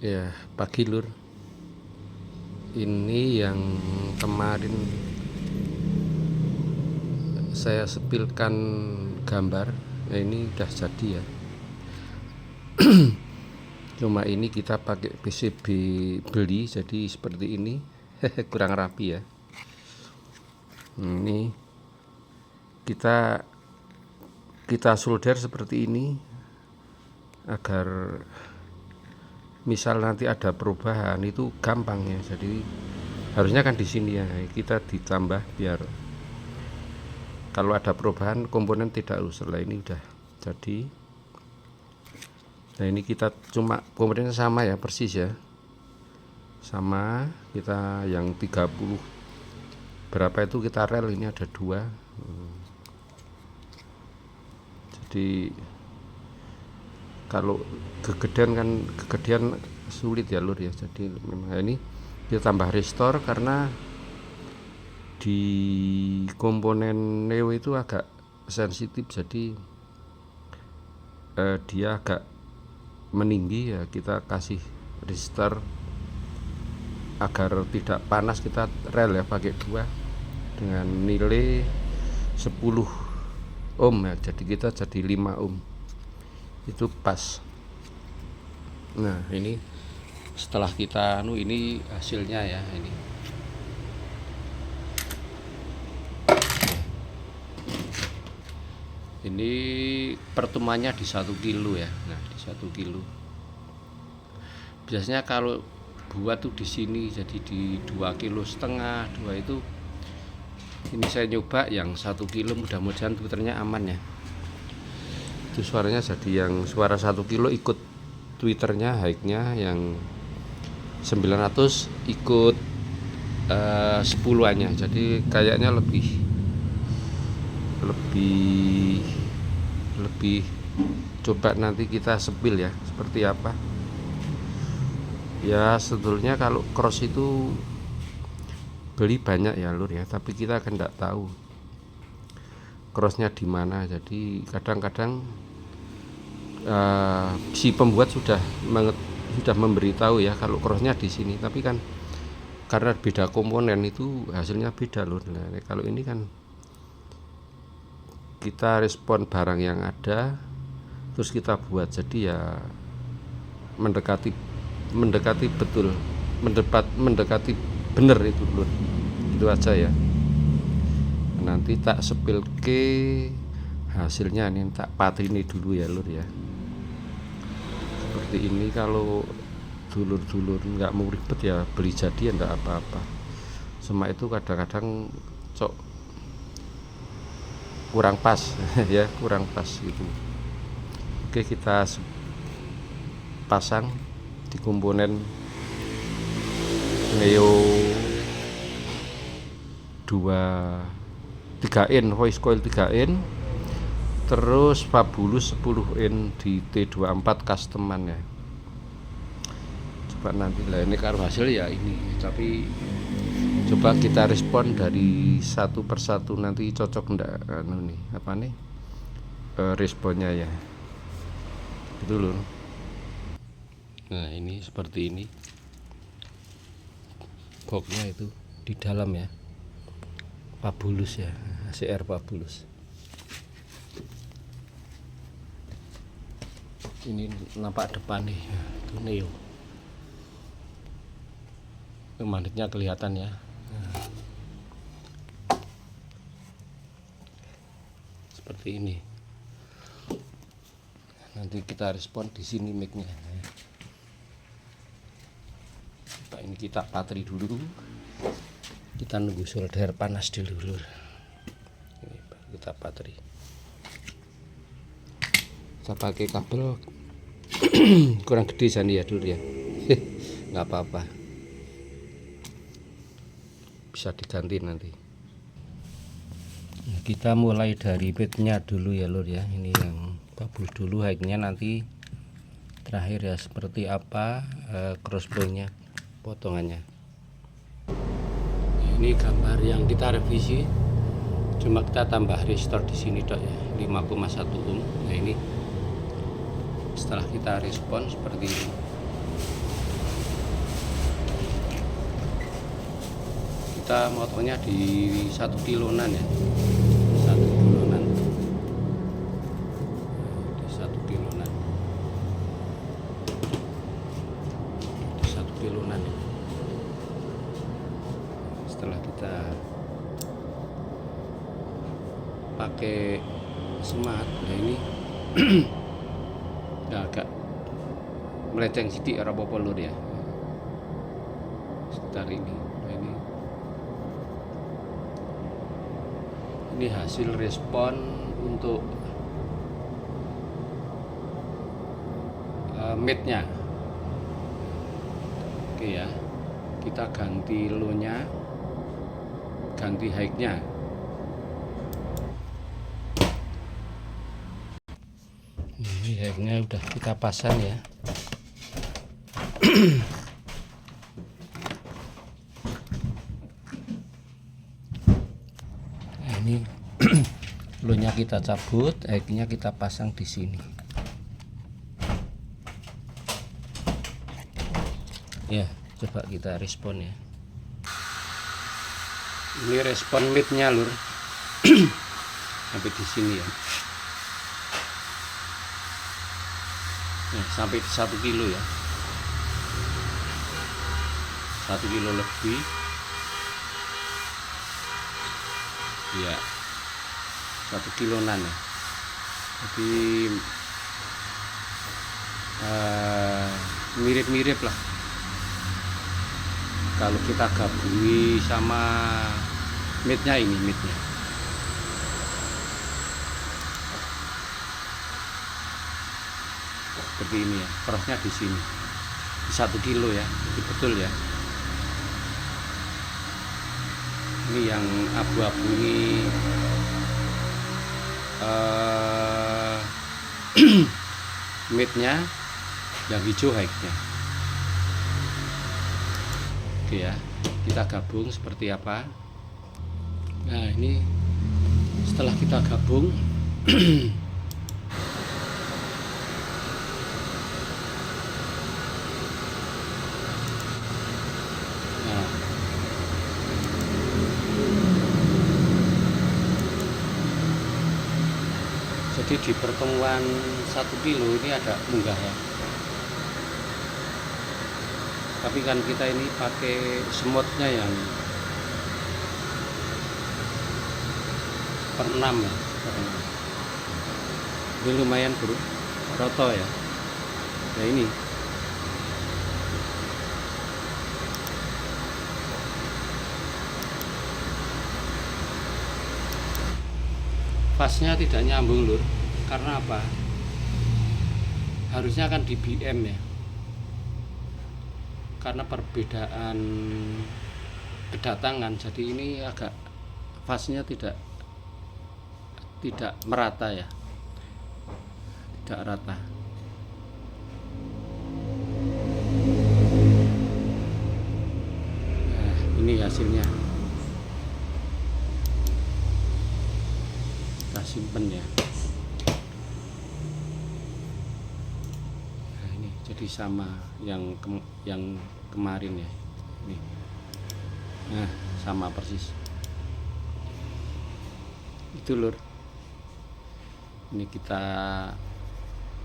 Ya, pagi lur. Ini yang kemarin saya sepilkan gambar. Ya, ini udah jadi ya. Cuma ini kita pakai PCB beli, jadi seperti ini. Kurang rapi ya. Ini kita solder seperti ini agar misal nanti ada perubahan itu gampang ya. Jadi harusnya kan di sini ya kita ditambah biar kalau ada perubahan komponen tidak rusak. Lah ini udah jadi. Nah ini kita cuma komponennya sama ya, persis ya, sama. Kita yang 30 berapa itu kita rel, ini ada 2. Jadi kalau kegedean sulit ya lur ya. Jadi memang ini kita tambah restore karena di komponen neo itu agak sensitif, jadi dia agak meninggi ya. Kita kasih restore agar tidak panas. Kita rel ya pakai 2 dengan nilai 10 ohm ya, jadi kita jadi 5 ohm itu pas. Nah ini setelah kita ini hasilnya ya. Ini pertemuannya di 1 kilo ya. Nah di 1 kilo biasanya kalau buat tuh di sini jadi di 2,5 kilo 2 itu. Ini saya nyoba yang 1 kilo, mudah-mudahan twitternya aman ya. Itu suaranya jadi yang suara 1 kilo ikut twitternya, high-nya yang 900 ikut 10-annya. Jadi kayaknya lebih coba nanti kita sepil ya seperti apa ya. Sebetulnya kalau cross itu beli banyak ya lur ya, tapi kita kan tidak tahu crossnya di mana. Jadi kadang-kadang si pembuat sudah memberitahu ya kalau crossnya di sini, tapi kan karena beda komponen itu hasilnya beda lur. Nah, kalau ini kan kita respon barang yang ada terus kita buat, jadi ya mendekati betul, mendekati bener itu lur. Itu aja ya. Nanti tak sepil ke hasilnya, ini tak patrini dulu ya lur ya. Seperti ini. Kalau dulur-dulur nggak mau ribet ya beli jadi ya nggak apa-apa. Sama itu kadang-kadang kurang pas ya, kurang pas gitu. Oke, kita pasang di komponen Neo 3N voice coil 3N, terus Fabulous 10N di T24 customan ya. Coba nanti lah ini kalau hasil ya ini, tapi coba kita respon dari satu persatu nanti cocok enggak responnya ya itu loh. Nah ini seperti ini boxnya itu di dalam ya, Fabulous ya, CR Fabulous. Ini nampak depan nih, itu Neo. Magnetnya kelihatan ya. Seperti ini. Nanti kita respon di sini mic-nya. Nah, ini kita patri dulu. Kita nunggu solder panas dulu. Ini kita patri. Kita pakai kabel kurang gede sani ya dulu ya. Nggak apa-apa. Bisa diganti nanti. Nah, kita mulai dari bednya dulu ya lur ya. Ini yang Fabulous dulu, high-nya nanti terakhir ya seperti apa crossbow-nya, potongannya. Ini gambar yang kita revisi, cuma kita tambah restore di sini dok ya, 5,1 ohm. Nah ini setelah kita respon seperti ini. kita motongnya di 1 kiloan ya, 1 kiloan, di 1 kiloan, di 1 kiloan ya. Setelah kita pakai semat, nah ini nah, agak melenceng sedikit ora apa-apa lur ya, sekitar ini. Nah, ini hasil respon untuk mate-nya. Oke ya, kita ganti low-nya, ganti high-nya. Ini high-nya udah kita pasang ya. Nah, ini low-nya kita cabut, high-nya kita pasang di sini. Ya, coba kita respon ya. Ini respon mid-nya lur. Sampai di sini ya. Nah, sampai 1 kilo ya. 1 kilo lebih. Ya. 1 kiloan ya. Jadi mirip-mirip lah kalau kita gabungi sama mate-nya. Ini mate-nya seperti ini ya, crossnya di sini di 1 kilo ya. Jadi betul ya, ini yang abu-abu ini mate-nya, yang hijau high-nya. Oke ya, kita gabung seperti apa. Nah, ini setelah kita gabung nah, jadi di pertemuan 1 kilo ini ada munggah ya. Tapi kan kita ini pakai semutnya yang per 6 ya. Ini lumayan bro, roto ya. Nah ini fasnya tidak nyambung lur. Karena apa? Harusnya kan di BM ya. Karena perbedaan kedatangan, jadi ini agak fasnya tidak merata ya, tidak rata. Nah, ini hasilnya, kita simpen ya. Nah, ini jadi sama yang kemarin ya. Nih. Nah, sama persis. Itu lur. Ini kita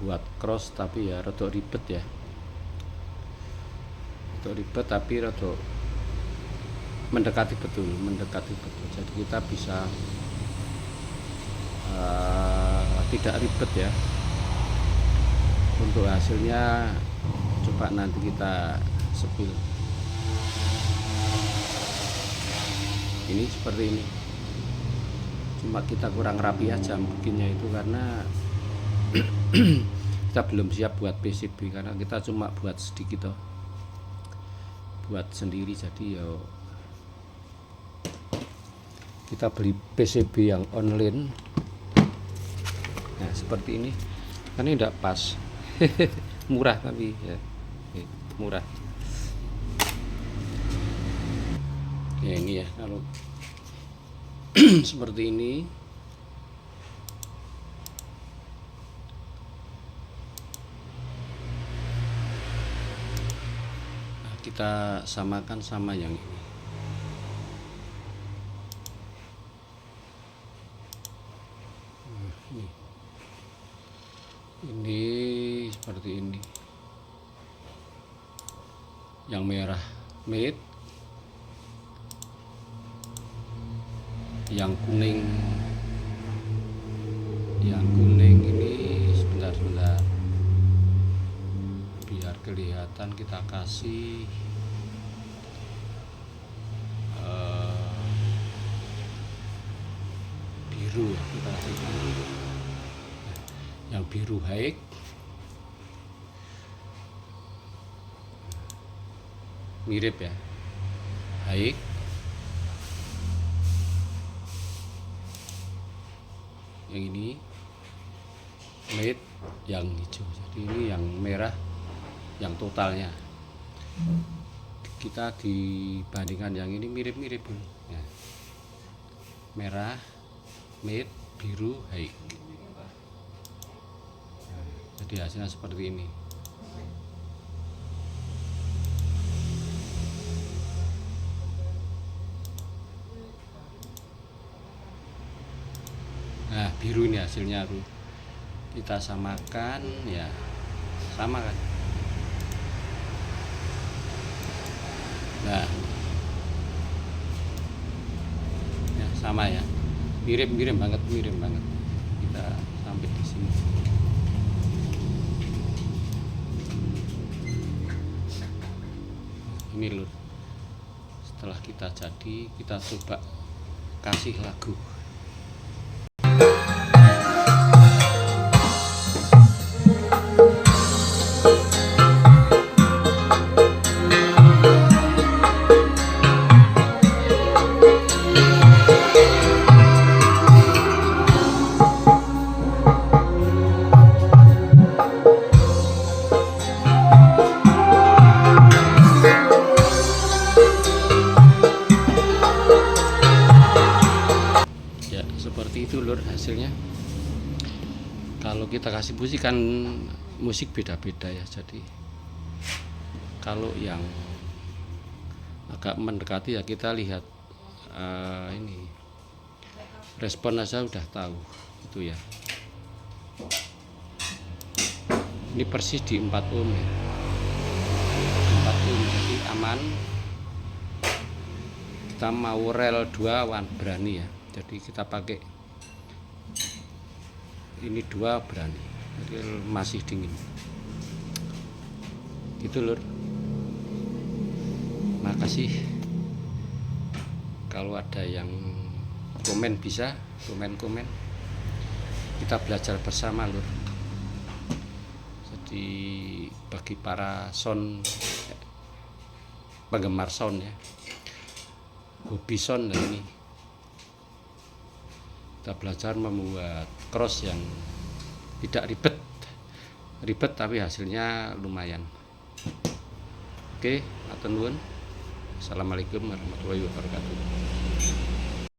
buat cross tapi ya rada ribet ya. Rada ribet tapi rada mendekati betul. Jadi kita bisa tidak ribet ya. Untuk hasilnya coba nanti kita sepil. Ini seperti ini, cuma kita kurang rapi aja bikinnya itu karena kita belum siap buat PCB, karena kita cuma buat sedikit toh, buat sendiri. Jadi yo kita beli PCB yang online. Nah seperti ini, karena ini tidak pas. Murah tapi ya murah ya. Ini ya kalau seperti ini. Nah, kita samakan sama yang ini. seperti ini. Yang merah made, yang kuning ini sebentar biar kelihatan, kita kasih biru ya, kita kasih biru. Yang biru high, mirip ya, high. Yang ini made yang hijau, jadi ini yang merah yang totalnya. Kita dibandingkan yang ini mirip-mirip ya. Merah made, biru high. Jadi hasilnya seperti ini. Nah, biru ini hasilnya kita samakan ya, sama kan. Nah, ya sama ya, mirip banget. Kita sampai di sini. Ini lur, setelah kita jadi, kita coba kasih lagu. Seperti itu lur hasilnya. Kalau kita kasih musik kan musik beda-beda ya, jadi kalau yang agak mendekati ya kita lihat ini respon aja udah tahu itu ya. Ini persis di 4 ohm ya, 4 ohm, jadi aman. Kita mau rel 2 berani ya, jadi kita pakai ini 2 berani, jadi masih dingin gitu lur. Makasih. Kalau ada yang komen bisa komen, kita belajar bersama lur. Jadi bagi para penggemar sound ya, hobi sound ini, kita belajar membuat cross yang tidak ribet tapi hasilnya lumayan. Oke, matur nuwun. Assalamualaikum warahmatullahi wabarakatuh.